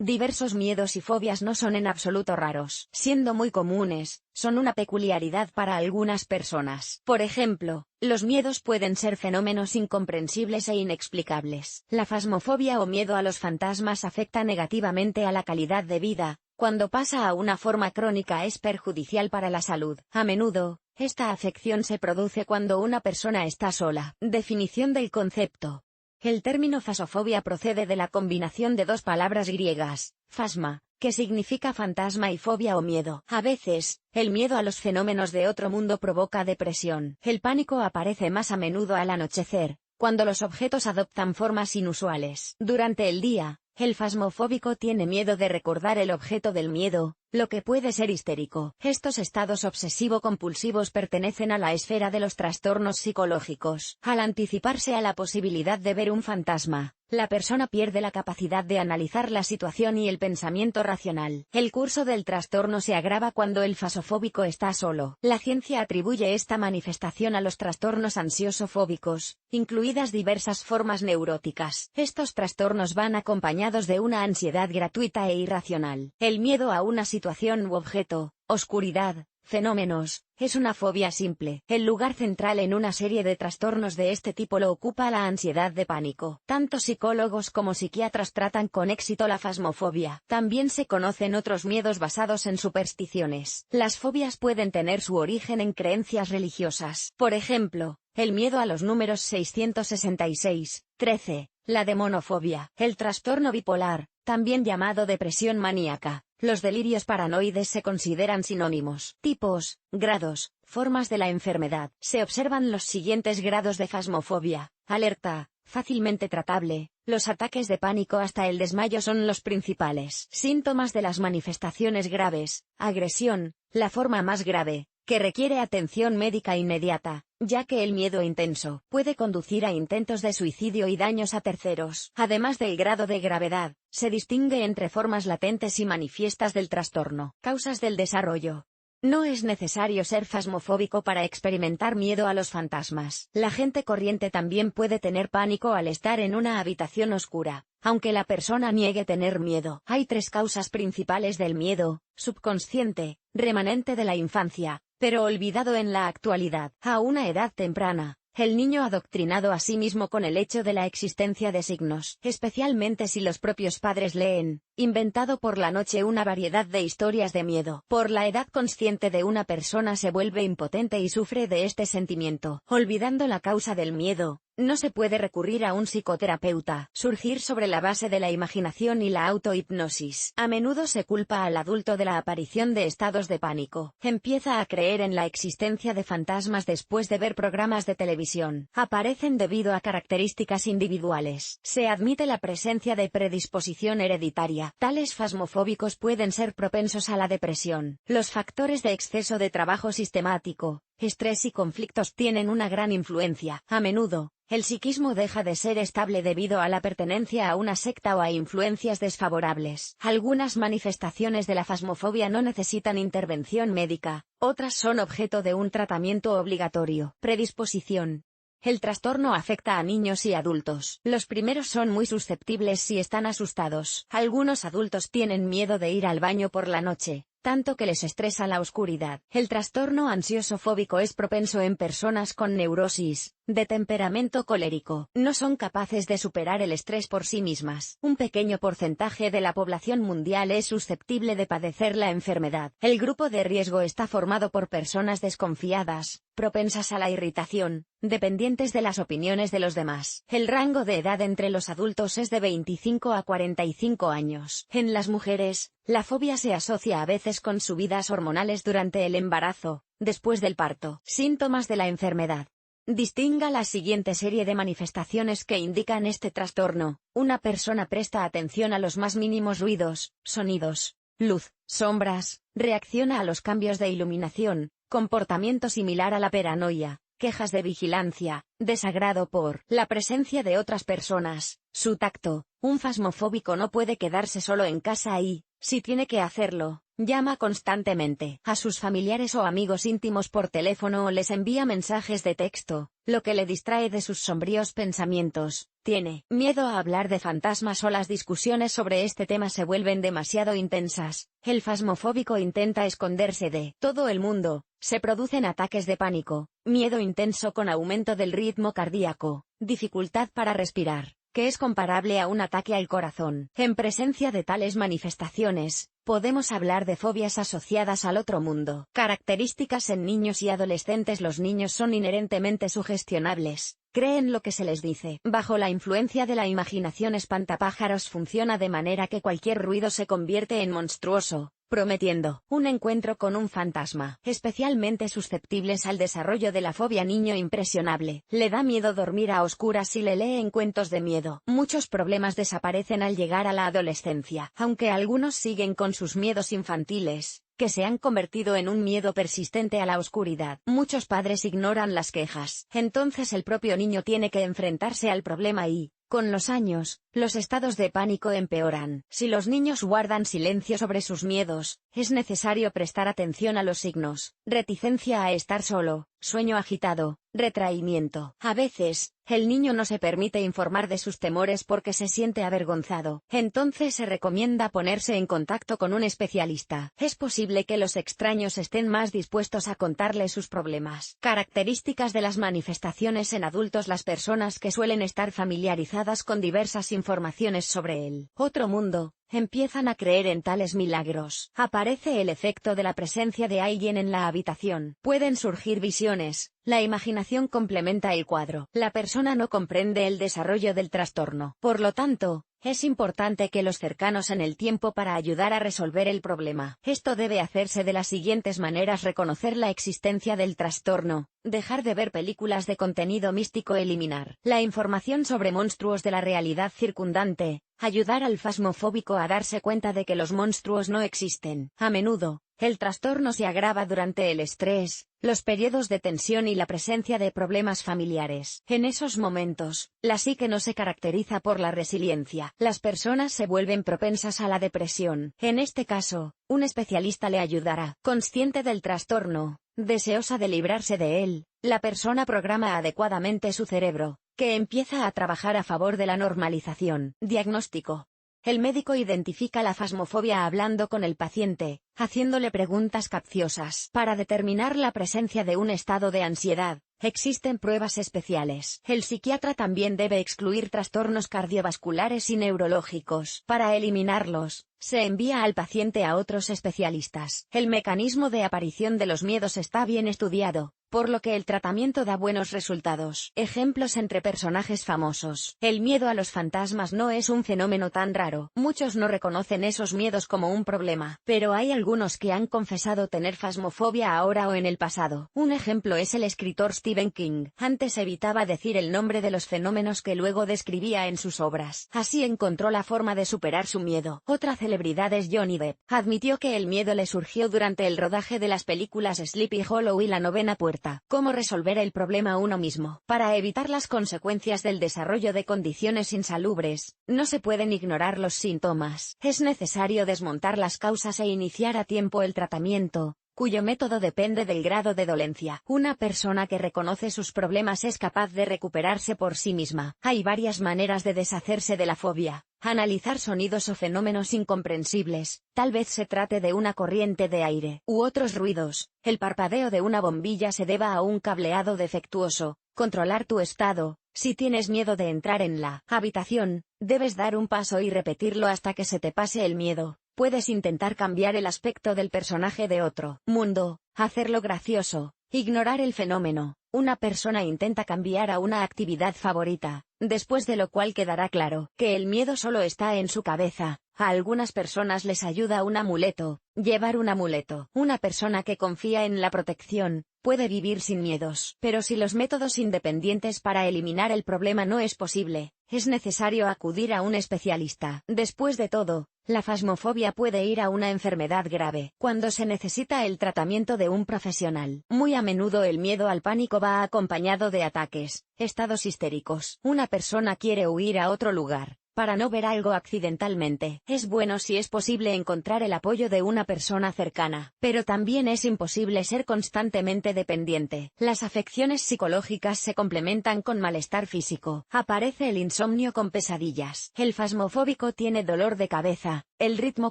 Diversos miedos y fobias no son en absoluto raros. Siendo muy comunes, son una peculiaridad para algunas personas. Por ejemplo, los miedos pueden ser fenómenos incomprensibles e inexplicables. La fasmofobia o miedo a los fantasmas afecta negativamente a la calidad de vida. Cuando pasa a una forma crónica es perjudicial para la salud. A menudo, esta afección se produce cuando una persona está sola. Definición del concepto. El término fasofobia procede de la combinación de dos palabras griegas, phasma, que significa fantasma, y fobia o miedo. A veces, el miedo a los fenómenos de otro mundo provoca depresión. El pánico aparece más a menudo al anochecer, cuando los objetos adoptan formas inusuales. Durante el día, el fasmofóbico tiene miedo de recordar el objeto del miedo, lo que puede ser histérico. Estos estados obsesivo-compulsivos pertenecen a la esfera de los trastornos psicológicos. Al anticiparse a la posibilidad de ver un fantasma, la persona pierde la capacidad de analizar la situación y el pensamiento racional. El curso del trastorno se agrava cuando el fasofóbico está solo. La ciencia atribuye esta manifestación a los trastornos ansioso-fóbicos, incluidas diversas formas neuróticas. Estos trastornos van acompañados de una ansiedad gratuita e irracional. El miedo a una situación u objeto, oscuridad, fenómenos, es una fobia simple. El lugar central en una serie de trastornos de este tipo lo ocupa la ansiedad de pánico. Tanto psicólogos como psiquiatras tratan con éxito la fasmofobia. También se conocen otros miedos basados en supersticiones. Las fobias pueden tener su origen en creencias religiosas. Por ejemplo, el miedo a los números 666, 13, la demonofobia, el trastorno bipolar, también llamado depresión maníaca. Los delirios paranoides se consideran sinónimos. Tipos, grados, formas de la enfermedad. Se observan los siguientes grados de fasmofobia: alerta, fácilmente tratable. Los ataques de pánico hasta el desmayo son los principales. Síntomas de las manifestaciones graves: agresión, la forma más grave, que requiere atención médica inmediata, ya que el miedo intenso puede conducir a intentos de suicidio y daños a terceros. Además del grado de gravedad, se distingue entre formas latentes y manifiestas del trastorno. Causas del desarrollo. No es necesario ser fasmofóbico para experimentar miedo a los fantasmas. La gente corriente también puede tener pánico al estar en una habitación oscura, aunque la persona niegue tener miedo. Hay tres causas principales del miedo: subconsciente, remanente de la infancia, pero olvidado en la actualidad. A una edad temprana, el niño adoctrinado a sí mismo con el hecho de la existencia de signos, especialmente si los propios padres leen, inventado por la noche una variedad de historias de miedo. Por la edad consciente de una persona se vuelve impotente y sufre de este sentimiento. Olvidando la causa del miedo, no se puede recurrir a un psicoterapeuta. Surgir sobre la base de la imaginación y la autohipnosis. A menudo se culpa al adulto de la aparición de estados de pánico. Empieza a creer en la existencia de fantasmas después de ver programas de televisión. Aparecen debido a características individuales. Se admite la presencia de predisposición hereditaria. Tales fasmofóbicos pueden ser propensos a la depresión. Los factores de exceso de trabajo sistemático, estrés y conflictos tienen una gran influencia. A menudo, el psiquismo deja de ser estable debido a la pertenencia a una secta o a influencias desfavorables. Algunas manifestaciones de la fasmofobia no necesitan intervención médica, otras son objeto de un tratamiento obligatorio. Predisposición. El trastorno afecta a niños y adultos. Los primeros son muy susceptibles si están asustados. Algunos adultos tienen miedo de ir al baño por la noche, tanto que les estresa la oscuridad. El trastorno ansioso-fóbico es propenso en personas con neurosis, de temperamento colérico. No son capaces de superar el estrés por sí mismas. Un pequeño porcentaje de la población mundial es susceptible de padecer la enfermedad. El grupo de riesgo está formado por personas desconfiadas, propensas a la irritación, dependientes de las opiniones de los demás. El rango de edad entre los adultos es de 25 a 45 años. En las mujeres, la fobia se asocia a veces con subidas hormonales durante el embarazo, después del parto. Síntomas de la enfermedad. Distinga la siguiente serie de manifestaciones que indican este trastorno. Una persona presta atención a los más mínimos ruidos, sonidos, luz, sombras, reacciona a los cambios de iluminación, comportamiento similar a la paranoia, quejas de vigilancia, desagrado por la presencia de otras personas, su tacto. Un fasmofóbico no puede quedarse solo en casa y, Si tiene que hacerlo, llama constantemente a sus familiares o amigos íntimos por teléfono o les envía mensajes de texto, lo que le distrae de sus sombríos pensamientos. Tiene miedo a hablar de fantasmas o las discusiones sobre este tema se vuelven demasiado intensas. El fasmofóbico intenta esconderse de todo el mundo. Se producen ataques de pánico, miedo intenso con aumento del ritmo cardíaco, dificultad para respirar, que es comparable a un ataque al corazón. En presencia de tales manifestaciones, podemos hablar de fobias asociadas al otro mundo. Características en niños y adolescentes. Los niños son inherentemente sugestionables. Creen lo que se les dice. Bajo la influencia de la imaginación espantapájaros funciona de manera que cualquier ruido se convierte en monstruoso, prometiendo un encuentro con un fantasma. Especialmente susceptibles al desarrollo de la fobia. Niño impresionable. Le da miedo dormir a oscuras y le leen cuentos de miedo. Muchos problemas desaparecen al llegar a la adolescencia. Aunque algunos siguen con sus miedos infantiles, que se han convertido en un miedo persistente a la oscuridad. Muchos padres ignoran las quejas. Entonces el propio niño tiene que enfrentarse al problema y, con los años, los estados de pánico empeoran. Si los niños guardan silencio sobre sus miedos, es necesario prestar atención a los signos: reticencia a estar solo, sueño agitado, retraimiento. A veces, el niño no se permite informar de sus temores porque se siente avergonzado. Entonces se recomienda ponerse en contacto con un especialista. Es posible que los extraños estén más dispuestos a contarle sus problemas. Características de las manifestaciones en adultos. Las personas que suelen estar familiarizadas con diversas informaciones sobre el otro mundo, empiezan a creer en tales milagros. Aparece el efecto de la presencia de alguien en la habitación. Pueden surgir visiones. La imaginación complementa el cuadro. La persona no comprende el desarrollo del trastorno. Por lo tanto, es importante que los cercanos en el tiempo para ayudar a resolver el problema. Esto debe hacerse de las siguientes maneras: reconocer la existencia del trastorno, dejar de ver películas de contenido místico, eliminar la información sobre monstruos de la realidad circundante, ayudar al fasmofóbico a darse cuenta de que los monstruos no existen. A menudo, el trastorno se agrava durante el estrés, los periodos de tensión y la presencia de problemas familiares. En esos momentos, la psique no se caracteriza por la resiliencia. Las personas se vuelven propensas a la depresión. En este caso, un especialista le ayudará. Consciente del trastorno, deseosa de librarse de él, la persona programa adecuadamente su cerebro, que empieza a trabajar a favor de la normalización. Diagnóstico. El médico identifica la fasmofobia hablando con el paciente, haciéndole preguntas capciosas. Para determinar la presencia de un estado de ansiedad, existen pruebas especiales. El psiquiatra también debe excluir trastornos cardiovasculares y neurológicos. Para eliminarlos, se envía al paciente a otros especialistas. El mecanismo de aparición de los miedos está bien estudiado, por lo que el tratamiento da buenos resultados. Ejemplos entre personajes famosos. El miedo a los fantasmas no es un fenómeno tan raro. Muchos no reconocen esos miedos como un problema, pero hay algunos que han confesado tener fasmofobia ahora o en el pasado. Un ejemplo es el escritor Stephen King. Antes evitaba decir el nombre de los fenómenos que luego describía en sus obras. Así encontró la forma de superar su miedo. Otra celebridad es Johnny Depp. Admitió que el miedo le surgió durante el rodaje de las películas Sleepy Hollow y La novena puerta. ¿Cómo resolver el problema uno mismo? Para evitar las consecuencias del desarrollo de condiciones insalubres, no se pueden ignorar los síntomas. Es necesario desmontar las causas e iniciar a tiempo el tratamiento, cuyo método depende del grado de dolencia. Una persona que reconoce sus problemas es capaz de recuperarse por sí misma. Hay varias maneras de deshacerse de la fobia. Analizar sonidos o fenómenos incomprensibles, tal vez se trate de una corriente de aire u otros ruidos. El parpadeo de una bombilla se deba a un cableado defectuoso. Controlar tu estado. Si tienes miedo de entrar en la habitación, debes dar un paso y repetirlo hasta que se te pase el miedo. Puedes intentar cambiar el aspecto del personaje de otro mundo, hacerlo gracioso, ignorar el fenómeno. Una persona intenta cambiar a una actividad favorita, después de lo cual quedará claro que el miedo solo está en su cabeza. A algunas personas les ayuda un amuleto, llevar un amuleto. Una persona que confía en la protección puede vivir sin miedos. Pero si los métodos independientes para eliminar el problema no es posible, es necesario acudir a un especialista. Después de todo, la fasmofobia puede ir a una enfermedad grave, cuando se necesita el tratamiento de un profesional. Muy a menudo el miedo al pánico va acompañado de ataques, estados histéricos. Una persona quiere huir a otro lugar, para no ver algo accidentalmente. Es bueno si es posible encontrar el apoyo de una persona cercana, pero también es imposible ser constantemente dependiente. Las afecciones psicológicas se complementan con malestar físico. Aparece el insomnio con pesadillas. El fasmofóbico tiene dolor de cabeza, el ritmo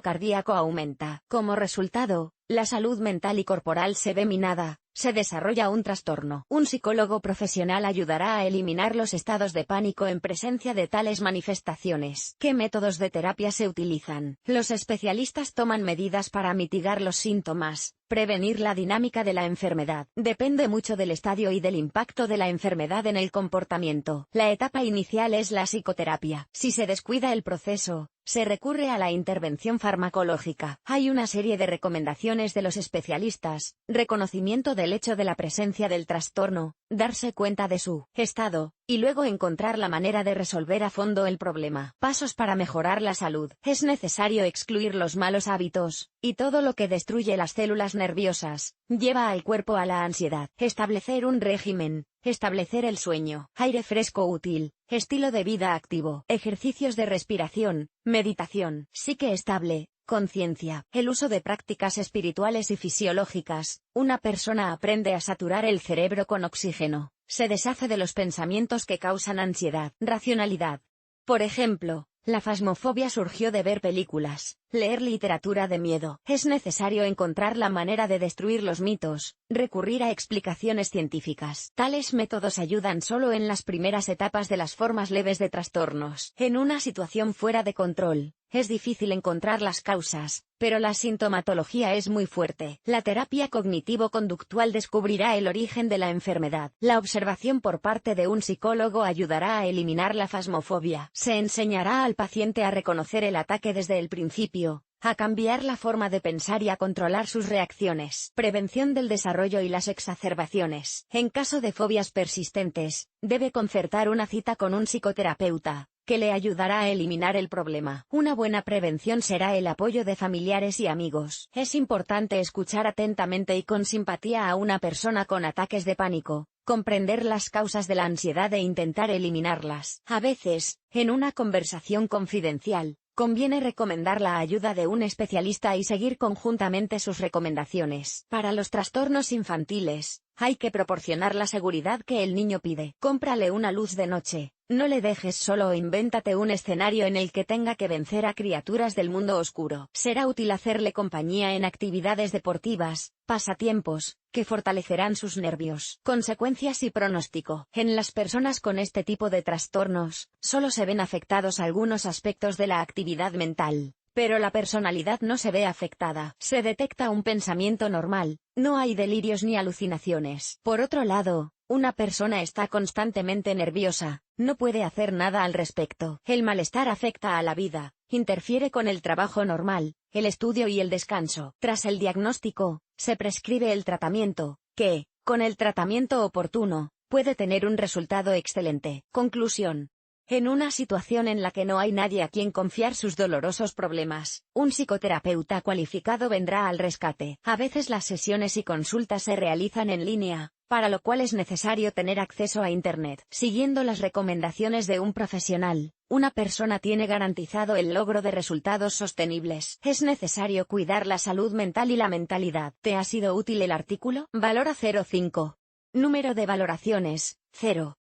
cardíaco aumenta. Como resultado, la salud mental y corporal se ve minada. Se desarrolla un trastorno. Un psicólogo profesional ayudará a eliminar los estados de pánico en presencia de tales manifestaciones. ¿Qué métodos de terapia se utilizan? Los especialistas toman medidas para mitigar los síntomas, prevenir la dinámica de la enfermedad. Depende mucho del estadio y del impacto de la enfermedad en el comportamiento. La etapa inicial es la psicoterapia. Si se descuida el proceso, se recurre a la intervención farmacológica. Hay una serie de recomendaciones de los especialistas: reconocimiento del hecho de la presencia del trastorno, darse cuenta de su estado, y luego encontrar la manera de resolver a fondo el problema. Pasos para mejorar la salud. Es necesario excluir los malos hábitos, y todo lo que destruye las células nerviosas, lleva al cuerpo a la ansiedad. Establecer un régimen. Establecer el sueño, aire fresco útil, estilo de vida activo, ejercicios de respiración, meditación, psique estable, conciencia, el uso de prácticas espirituales y fisiológicas. Una persona aprende a saturar el cerebro con oxígeno, se deshace de los pensamientos que causan ansiedad. Racionalidad. Por ejemplo, la fasmofobia surgió de ver películas, leer literatura de miedo. Es necesario encontrar la manera de destruir los mitos, recurrir a explicaciones científicas. Tales métodos ayudan solo en las primeras etapas de las formas leves de trastornos. En una situación fuera de control, es difícil encontrar las causas, pero la sintomatología es muy fuerte. La terapia cognitivo-conductual descubrirá el origen de la enfermedad. La observación por parte de un psicólogo ayudará a eliminar la fasmofobia. Se enseñará al paciente a reconocer el ataque desde el principio, a cambiar la forma de pensar y a controlar sus reacciones. Prevención del desarrollo y las exacerbaciones. En caso de fobias persistentes, debe concertar una cita con un psicoterapeuta, que le ayudará a eliminar el problema. Una buena prevención será el apoyo de familiares y amigos. Es importante escuchar atentamente y con simpatía a una persona con ataques de pánico, comprender las causas de la ansiedad e intentar eliminarlas. A veces, en una conversación confidencial, conviene recomendar la ayuda de un especialista y seguir conjuntamente sus recomendaciones. Para los trastornos infantiles, hay que proporcionar la seguridad que el niño pide. Cómprale una luz de noche, no le dejes solo o invéntate un escenario en el que tenga que vencer a criaturas del mundo oscuro. Será útil hacerle compañía en actividades deportivas, pasatiempos, que fortalecerán sus nervios. Consecuencias y pronóstico. En las personas con este tipo de trastornos, solo se ven afectados algunos aspectos de la actividad mental, pero la personalidad no se ve afectada. Se detecta un pensamiento normal, no hay delirios ni alucinaciones. Por otro lado, una persona está constantemente nerviosa, no puede hacer nada al respecto. El malestar afecta a la vida, interfiere con el trabajo normal, el estudio y el descanso. Tras el diagnóstico, se prescribe el tratamiento, que, con el tratamiento oportuno, puede tener un resultado excelente. Conclusión. En una situación en la que no hay nadie a quien confiar sus dolorosos problemas, un psicoterapeuta cualificado vendrá al rescate. A veces las sesiones y consultas se realizan en línea, para lo cual es necesario tener acceso a Internet. Siguiendo las recomendaciones de un profesional, una persona tiene garantizado el logro de resultados sostenibles. Es necesario cuidar la salud mental y la mentalidad. ¿Te ha sido útil el artículo? Valora 0,5. Número de valoraciones, 0.